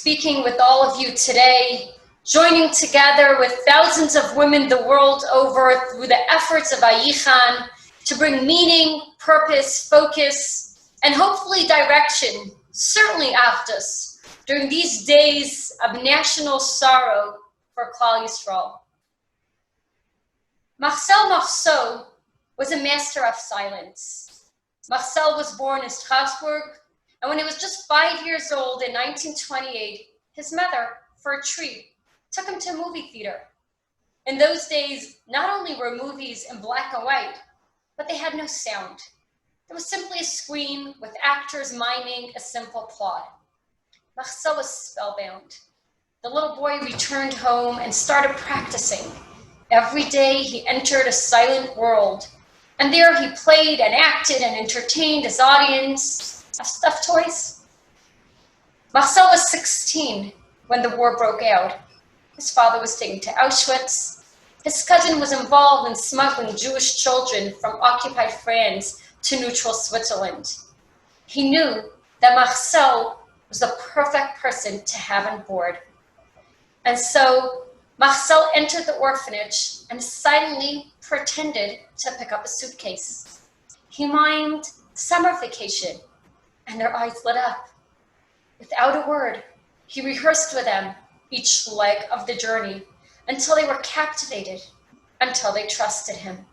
speaking with all of you today, joining together with thousands of women the world over through the efforts of Vayichan to bring meaning, purpose, focus, and hopefully direction, certainly Achdut, during these days of national sorrow for Klal Yisrael. Marcel was a master of silence. Marcel was born in Strasbourg, and when he was just 5 years old in 1928, his mother, for a treat, took him to a movie theater. In those days, not only were movies in black and white, but they had no sound. There was simply a screen with actors miming a simple plot. Marcel was spellbound. The little boy returned home and started practicing. Every day he entered a silent world, and there he played and acted and entertained his audience of stuffed toys. Marcel was 16 when the war broke out. His father was taken to Auschwitz. His cousin was involved in smuggling Jewish children from occupied France to neutral Switzerland. He knew that Marcel was the perfect person to have on board. And so Marcel entered the orphanage and silently pretended to pick up a suitcase. He mimed summer vacation, and their eyes lit up. Without a word, he rehearsed with them each leg of the journey until they were captivated, until they trusted him.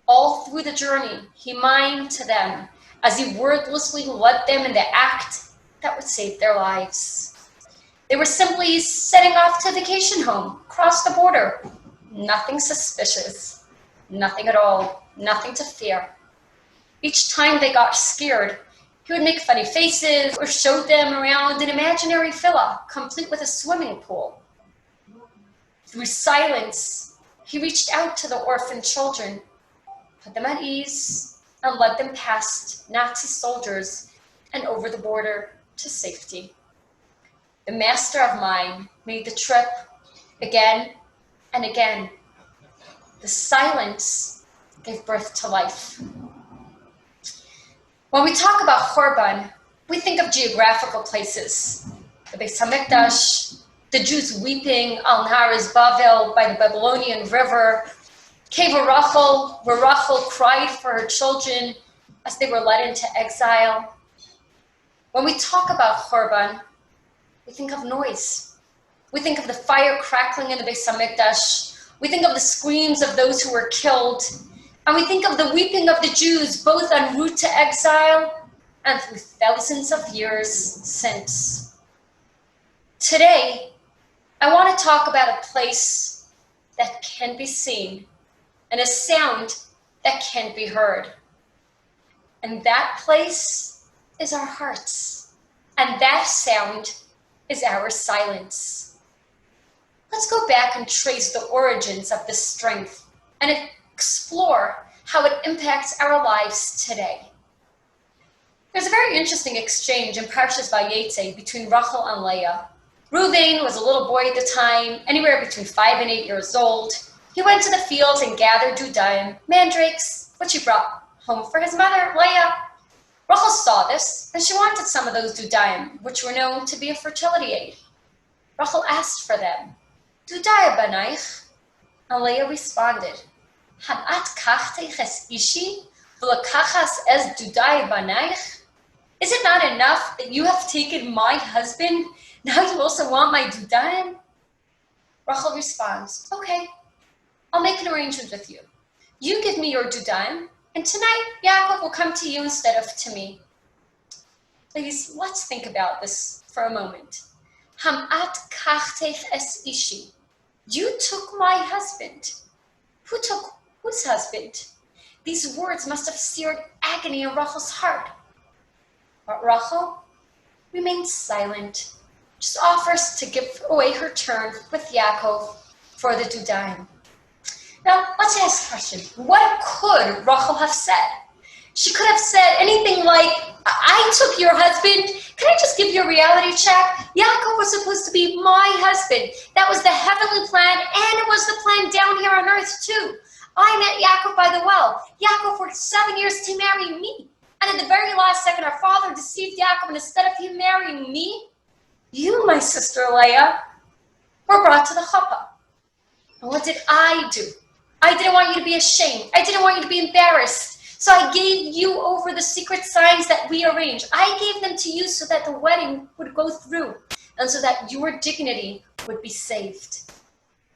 All through the journey, he mimed to them as he wordlessly led them in the act that would save their lives. They were simply setting off to a vacation home, across the border. Nothing suspicious, nothing at all, nothing to fear. Each time they got scared, he would make funny faces or show them around an imaginary villa, complete with a swimming pool. Through silence, he reached out to the orphan children, put them at ease, and led them past Nazi soldiers and over the border to safety. The master of mine made the trip again and again. The silence gave birth to life. When we talk about Churban, we think of geographical places. The Beis HaMikdash, the Jews weeping al Nahar Bavel by the Babylonian river, Cave of Rachel, where Rachel cried for her children as they were led into exile. When we talk about Churban, we think of noise. We think of the fire crackling in the Beis HaMikdash. We think of the screams of those who were killed. And we think of the weeping of the Jews, both en route to exile and through thousands of years since. Today, I want to talk about a place that can be seen and a sound that can be heard. And that place is our hearts. And that sound is our silence. Let's go back and trace the origins of this strength and explore how it impacts our lives today. There's a very interesting exchange in Parshas Vayetze between Rachel and Leah. Reuven was a little boy at the time, anywhere between 5 and 8 years old. He went to the fields and gathered dudaim, mandrakes, which he brought home for his mother, Leah. Rachel saw this, and she wanted some of those dudaim, which were known to be a fertility aid. Rachel asked for them. Dudai banaich? And Leah responded, Hanat kachtech es ishi, v'lakachas es dudai banaich? Is it not enough that you have taken my husband? Now you also want my dudaim? Rachel responds, okay, I'll make an arrangement with you. You give me your dudaim, and tonight Yaakov will come to you instead of to me. Please, let's think about this for a moment. Hamat kachtech es ishi. You took my husband. Who took whose husband? These words must have seared agony in Rachel's heart. But Rachel remained silent, just offers to give away her turn with Yaakov for the dudaim. Now, let's ask a question. What could Rachel have said? She could have said anything like, I took your husband. Can I just give you a reality check? Yaakov was supposed to be my husband. That was the heavenly plan, and it was the plan down here on earth too. I met Yaakov by the well. Yaakov worked 7 years to marry me. And at the very last second, our father deceived Yaakov, and instead of him marrying me, You, my sister Leah, were brought to the chuppah. And what did I do? I didn't want you to be ashamed. I didn't want you to be embarrassed. So I gave you over the secret signs that we arranged. I gave them to you so that the wedding would go through and so that your dignity would be saved.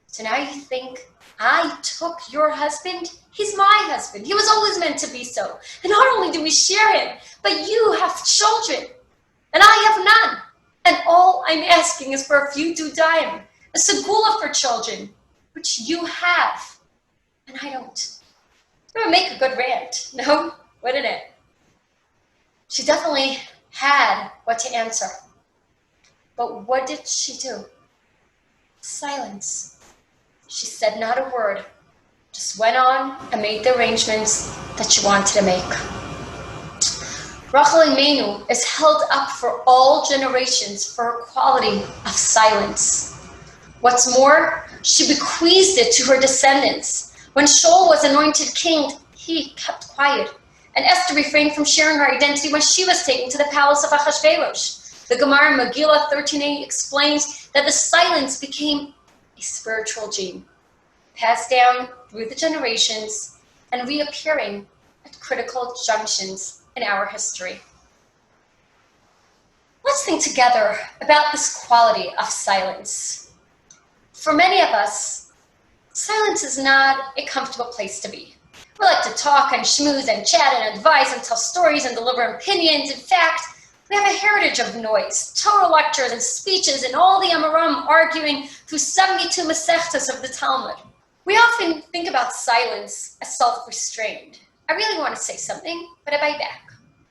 So now you think I took your husband? He's my husband. He was always meant to be so. And not only do we share him, but you have children and I have none. And all I'm asking is for a few dudaim, a segula for children, which you have, and I don't. It would make a good rant, no? Wouldn't it? She definitely had what to answer. But what did she do? Silence. She said not a word, just went on and made the arrangements that she wanted to make. Rachel Imenu is held up for all generations for her quality of silence. What's more, she bequeathed it to her descendants. When Shaul was anointed king, he kept quiet. And Esther refrained from sharing her identity when she was taken to the palace of Achashverosh. The Gemara in Megillah 13:8 explains that the silence became a spiritual gene, passed down through the generations and reappearing at critical junctions in our history. Let's think together about this quality of silence. For many of us, silence is not a comfortable place to be. We like to talk and schmooze and chat and advise and tell stories and deliver opinions. In fact, we have a heritage of noise, Torah lectures and speeches and all the Amoram arguing through 72 Masechtas of the Talmud. We often think about silence as self-restrained. I really want to say something, but I bite back.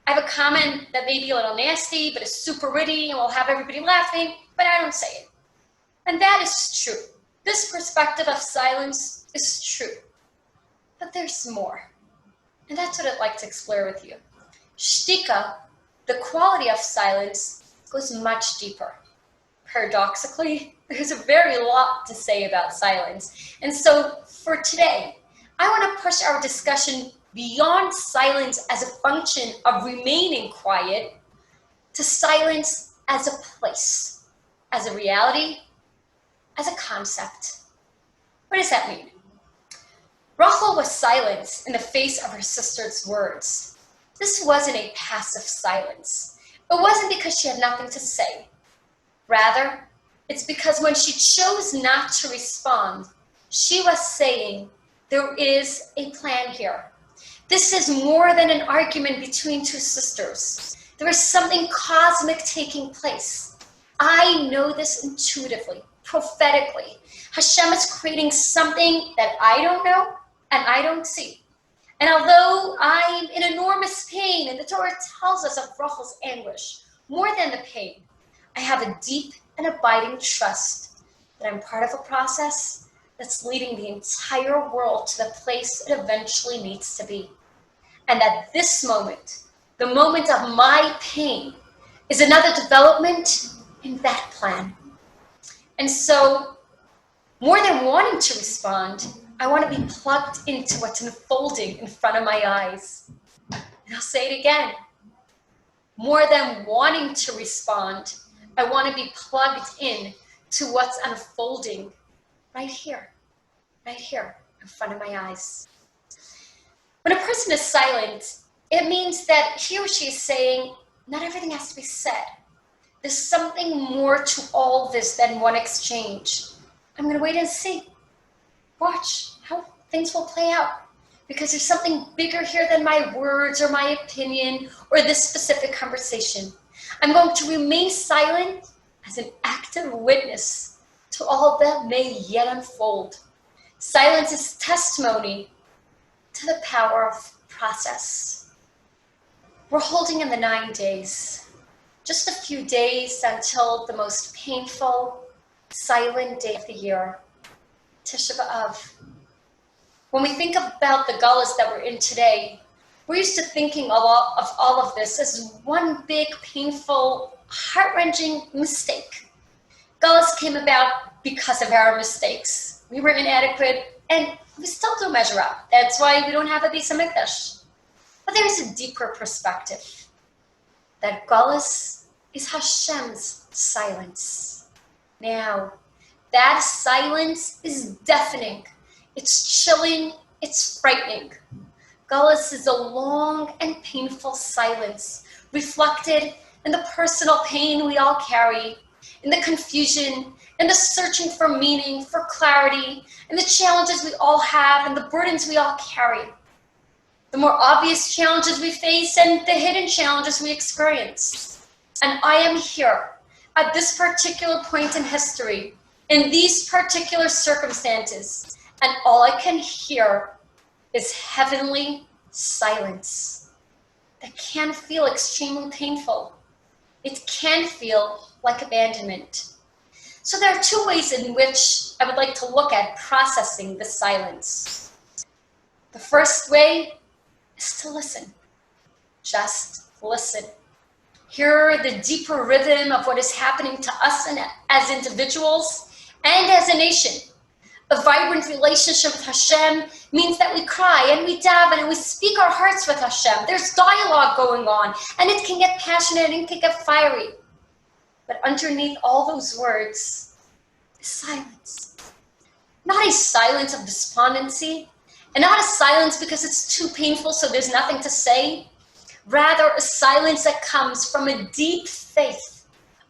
I have a comment that may be a little nasty, but is super witty and will have everybody laughing, but I don't say it. And that is true. This perspective of silence is true. But there's more. And that's what I'd like to explore with you. Shtika, the quality of silence, goes much deeper. Paradoxically, there's a very lot to say about silence. And so for today, I want to push our discussion beyond silence as a function of remaining quiet to silence as a place, as a reality, as a concept. What does that mean? Rachel was silenced in the face of her sister's words. This wasn't a passive silence. It wasn't because she had nothing to say. Rather, it's because when she chose not to respond, she was saying, there is a plan here. This is more than an argument between two sisters. There is something cosmic taking place. I know this intuitively, prophetically. Hashem is creating something that I don't know and I don't see. And although I'm in enormous pain, and the Torah tells us of Rachel's anguish, more than the pain, I have a deep and abiding trust that I'm part of a process that's leading the entire world to the place it eventually needs to be. And that this moment, the moment of my pain, is another development in that plan. And so, more than wanting to respond, I want to be plugged into what's unfolding in front of my eyes. And I'll say it again. More than wanting to respond, I want to be plugged in to what's unfolding right here in front of my eyes. When a person is silent, it means that he or she is saying, not everything has to be said. There's something more to all this than one exchange. I'm going to wait and see. Watch how things will play out. Because there's something bigger here than my words or my opinion or this specific conversation. I'm going to remain silent as an active witness to all that may yet unfold. Silence is testimony to the power of process. We're holding in the 9 days. Just a few days until the most painful, silent day of the year, Tisha B'Av. When we think about the gullahs that we're in today, we're used to thinking of all of this as one big, painful, heart-wrenching mistake. Gullahs came about because of our mistakes. We were inadequate, and we still do measure up. That's why we don't have a Beis HaMikdash. But there's a deeper perspective. That gullahs is Hashem's silence. Now, that silence is deafening. It's chilling. It's frightening. Galus is a long and painful silence, reflected in the personal pain we all carry, in the confusion, in the searching for meaning, for clarity, in the challenges we all have and the burdens we all carry. The more obvious challenges we face and the hidden challenges we experience. And I am here at this particular point in history, in these particular circumstances, and all I can hear is heavenly silence that can feel extremely painful. It can feel like abandonment. So there are two ways in which I would like to look at processing the silence. The first way is to listen. Just listen. Hear the deeper rhythm of what is happening to us and as individuals and as a nation. A vibrant relationship with Hashem means that we cry and we daven and we speak our hearts with Hashem. There's dialogue going on, and it can get passionate and it can get fiery. But underneath all those words is silence. Not a silence of despondency, and not a silence because it's too painful so there's nothing to say. Rather, a silence that comes from a deep faith,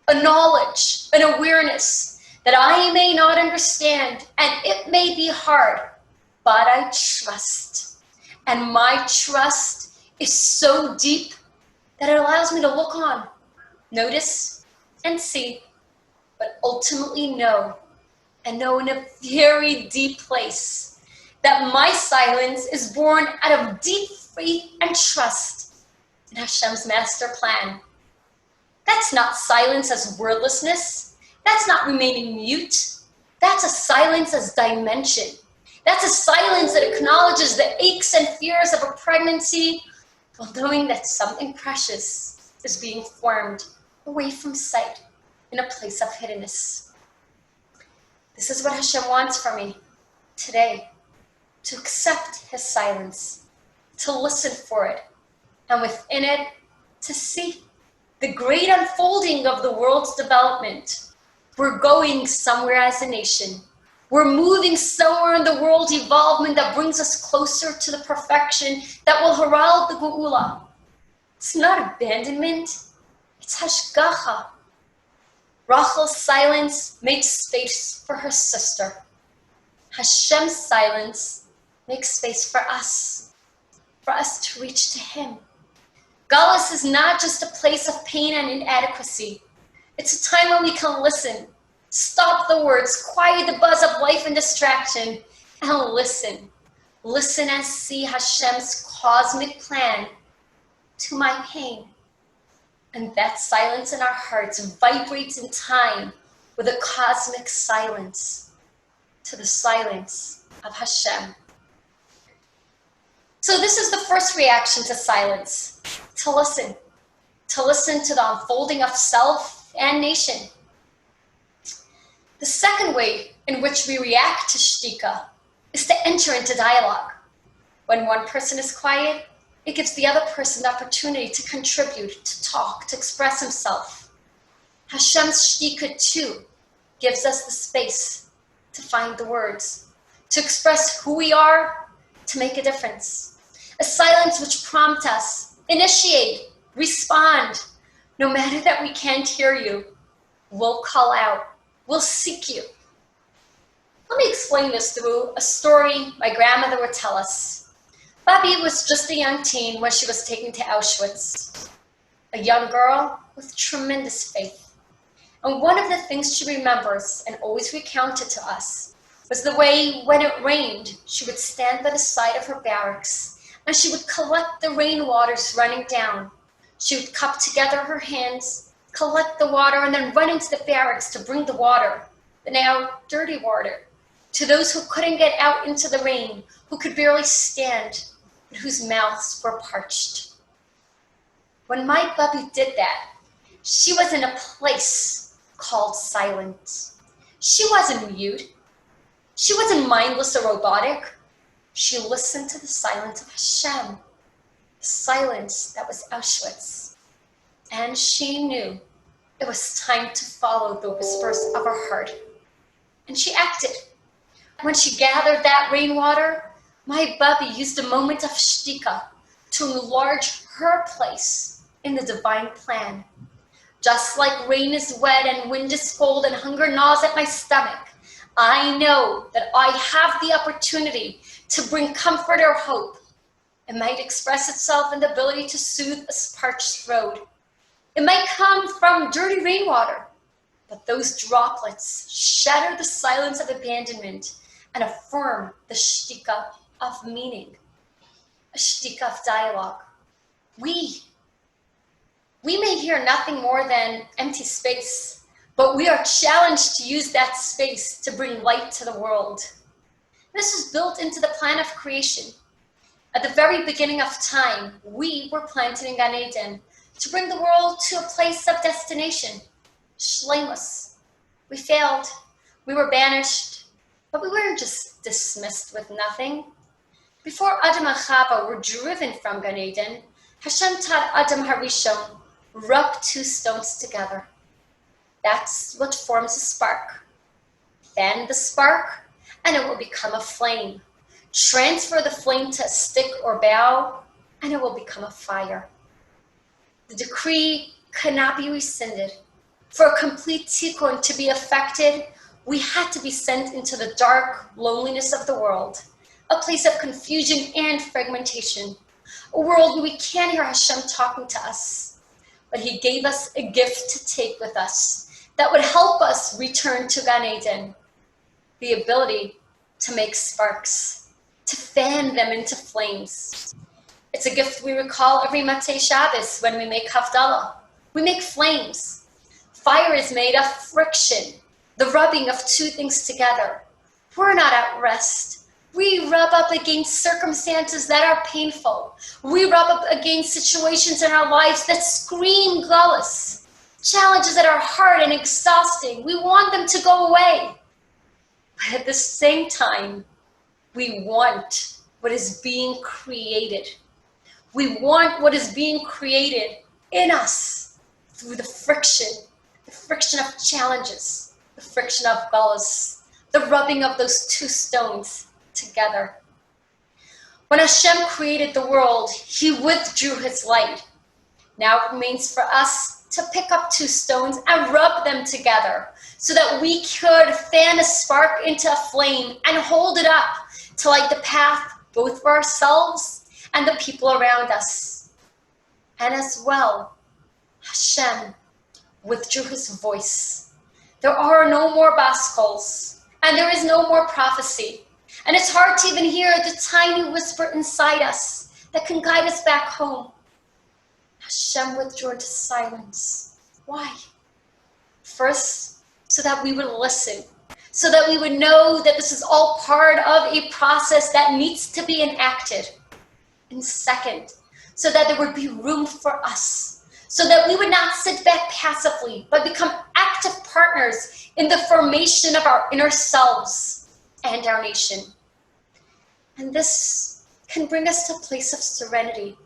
a knowledge, an awareness that I may not understand, and it may be hard, but I trust. And my trust is so deep that it allows me to look on, notice, and see, but ultimately know, and know in a very deep place, that my silence is born out of deep faith and trust in Hashem's master plan. That's not silence as wordlessness. That's not remaining mute. That's a silence as dimension. That's a silence that acknowledges the aches and fears of a pregnancy while knowing that something precious is being formed away from sight in a place of hiddenness. This is what Hashem wants from me today, to accept his silence, to listen for it, and within it, to see the great unfolding of the world's development. We're going somewhere as a nation. We're moving somewhere in the world evolvement that brings us closer to the perfection that will herald the Geula. It's not abandonment, it's hashgacha. Rachel's silence makes space for her sister. Hashem's silence makes space for us to reach to him. Galus is not just a place of pain and inadequacy. It's a time when we can listen, stop the words, quiet the buzz of life and distraction, and listen. Listen and see Hashem's cosmic plan to my pain. And that silence in our hearts vibrates in time with a cosmic silence to the silence of Hashem. So this is the first reaction to silence, to listen to the unfolding of self and nation. The second way in which we react to shtika is to enter into dialogue. When one person is quiet, it gives the other person the opportunity to contribute, to talk, to express himself. Hashem's shtika too gives us the space to find the words, to express who we are, to make a difference. A silence which prompts us, initiate, respond. No matter that we can't hear you, we'll call out, we'll seek you. Let me explain this through a story my grandmother would tell us. Bobby was just a young teen when she was taken to Auschwitz. A young girl with tremendous faith. And one of the things she remembers and always recounted to us was the way when it rained, she would stand by the side of her barracks and she would collect the rainwaters running down. She would cup together her hands, collect the water, and then run into the barracks to bring the water, the now dirty water, to those who couldn't get out into the rain, who could barely stand, but whose mouths were parched. When my Bubby did that, she was in a place called silence. She wasn't mute. She wasn't mindless or robotic. She listened to the silence of Hashem, the silence that was Auschwitz. And she knew It was time to follow the whispers of her heart. And she acted. When she gathered that rainwater, my Bubby used a moment of shtika to enlarge her place in the divine plan. Just like rain is wet and wind is cold and hunger gnaws at my stomach, I know that I have the opportunity to bring comfort or hope. It might express itself in the ability to soothe a parched throat. It might come from dirty rainwater, but those droplets shatter the silence of abandonment and affirm the shtika of meaning, a shtika of dialogue. We may hear nothing more than empty space, but we are challenged to use that space to bring light to the world. This is built into the plan of creation. At the very beginning of time, we were planted in Gan Eden to bring the world to a place of destination, shleimus. We failed, we were banished, but we weren't just dismissed with nothing. Before Adam and Chava were driven from Gan Eden, Hashem taught Adam Harishon, rub two stones together. That's what forms a spark. Fan the spark, and it will become a flame. Transfer the flame to a stick or bough, and it will become a fire. The decree cannot be rescinded. For a complete tikkun to be effected, we had to be sent into the dark loneliness of the world, a place of confusion and fragmentation, a world where we can't hear Hashem talking to us. But he gave us a gift to take with us that would help us return to Gan Eden, the ability to make sparks, to fan them into flames. It's a gift we recall every Matzei Shabbos when we make Havdalah. We make flames. Fire is made of friction, the rubbing of two things together. We're not at rest. We rub up against circumstances that are painful. We rub up against situations in our lives that scream galus, challenges that are hard and exhausting. We want them to go away. But at the same time, we want what is being created. We want what is being created in us through the friction of challenges, the friction of galus, the rubbing of those two stones together. When Hashem created the world, he withdrew his light. Now it remains for us to pick up two stones and rub them together so that we could fan a spark into a flame and hold it up to light the path both for ourselves and the people around us. And as well, Hashem withdrew his voice. There are no more baskals, and there is no more prophecy. And it's hard to even hear the tiny whisper inside us that can guide us back home. Hashem withdrew into silence. Why? First, so that we would listen, so that we would know that this is all part of a process that needs to be enacted. And second, so that there would be room for us, so that we would not sit back passively, but become active partners in the formation of our inner selves and our nation. And this can bring us to a place of serenity.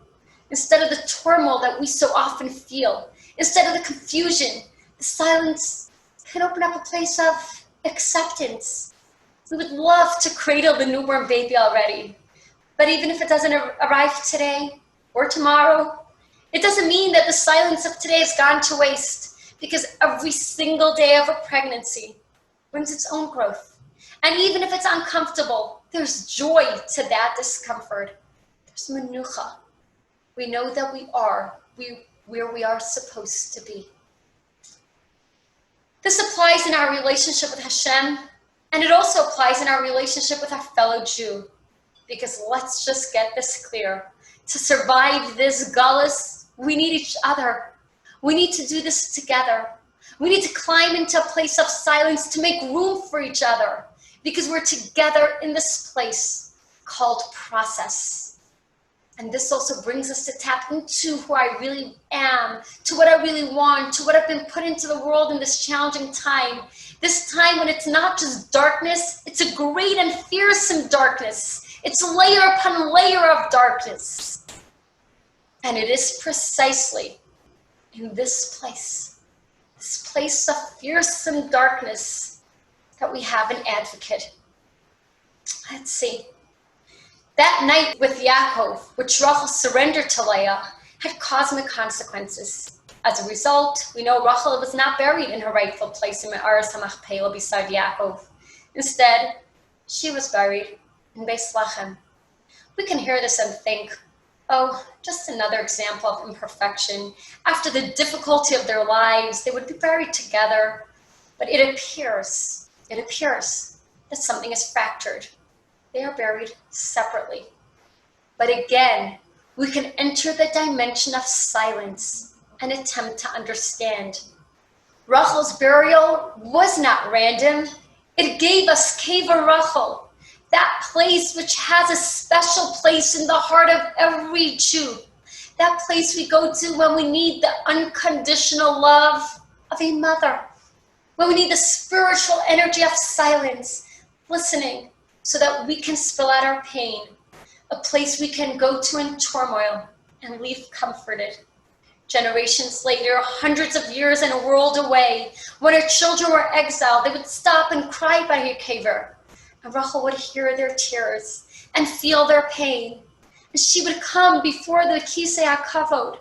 Instead of the turmoil that we so often feel, instead of the confusion, the silence can open up a place of acceptance. We would love to cradle the newborn baby already. But even if it doesn't arrive today or tomorrow, it doesn't mean that the silence of today has gone to waste, because every single day of a pregnancy brings its own growth. And even if it's uncomfortable, there's joy to that discomfort. There's menucha. We know that we are where we are supposed to be. This applies in our relationship with Hashem, and it also applies in our relationship with our fellow Jew. Because let's just get this clear. To survive this galus, we need each other. We need to do this together. We need to climb into a place of silence to make room for each other, because we're together in this place called process. And this also brings us to tap into who I really am, to what I really want, to what I've been put into the world in this challenging time. This time when it's not just darkness, it's a great and fearsome darkness. It's layer upon layer of darkness. And it is precisely in this place this place of fearsome darkness, that we have an advocate. Let's see. That night with Yaakov, which Rachel surrendered to Leah, had cosmic consequences. As a result, we know Rachel was not buried in her rightful place in Me'aras HaMachpelah beside Yaakov. Instead, she was buried in Beis Lechem. We can hear this and think, oh, just another example of imperfection. After the difficulty of their lives, they would be buried together. But it appears that something is fractured. They are buried separately. But again, we can enter the dimension of silence and attempt to understand. Rachel's burial was not random. It gave us Keva Rachel, that place which has a special place in the heart of every Jew. That place we go to when we need the unconditional love of a mother, when we need the spiritual energy of silence, listening, so that we can spill out our pain, a place we can go to in turmoil and leave comforted. Generations later, hundreds of years and a world away, when our children were exiled, they would stop and cry by her kever, and Rachel would hear their tears and feel their pain. And she would come before the Kisei HaKavod.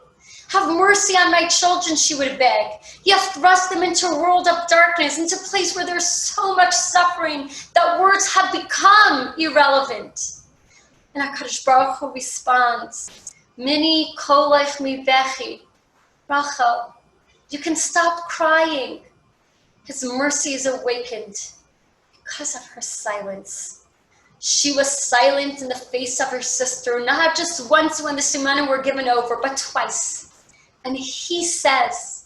Have mercy on my children, she would beg. You have thrust them into a world of darkness, into a place where there's so much suffering that words have become irrelevant. And HaKadosh Baruch Hu responds, Mini kolech mi bechi. Rachel, you can stop crying. His mercy is awakened because of her silence. She was silent in the face of her sister, not just once when the simanim were given over, but twice. And he says,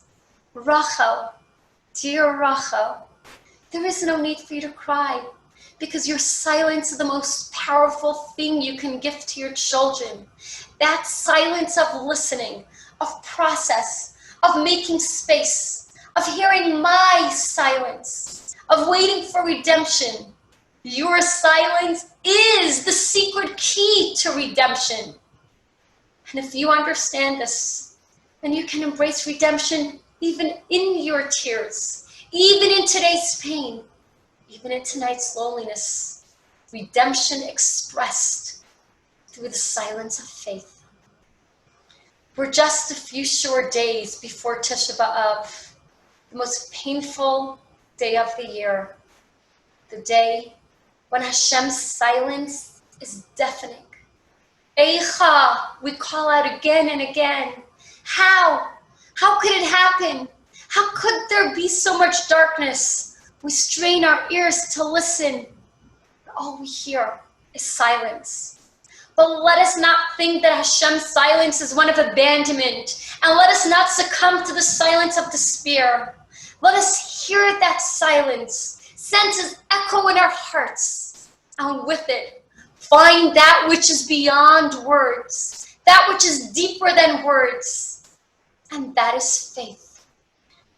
Rachel, dear Rachel, there is no need for you to cry, because your silence is the most powerful thing you can give to your children. That silence of listening, of process, of making space, of hearing my silence, of waiting for redemption. Your silence is the secret key to redemption. And if you understand this, then you can embrace redemption even in your tears, even in today's pain, even in tonight's loneliness. Redemption expressed through the silence of faith. We're just a few short days before Tisha B'Av, the most painful day of the year, the day when Hashem's silence is deafening. Eicha, we call out again and again. How? How could it happen? How could there be so much darkness? We strain our ears to listen, but all we hear is silence. But let us not think that Hashem's silence is one of abandonment, and let us not succumb to the silence of despair. Let us hear that silence, sense its echo in our hearts, and with it, find that which is beyond words, that which is deeper than words, and that is faith.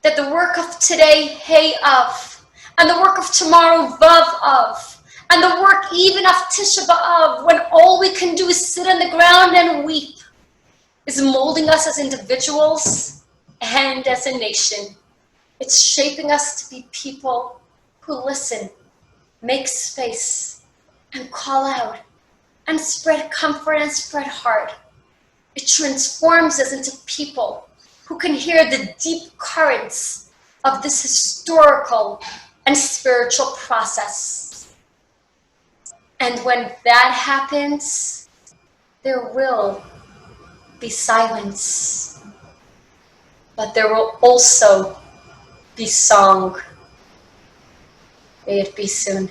That the work of today, Hey Av, and the work of tomorrow, Vav Av, and the work even of Tisha B'Av, when all we can do is sit on the ground and weep, is molding us as individuals and as a nation. It's shaping us to be people who listen, make space, and call out, and spread comfort and spread heart. It transforms us into people who can hear the deep currents of this historical and spiritual process. And when that happens, there will be silence, but there will also be song. May it be soon.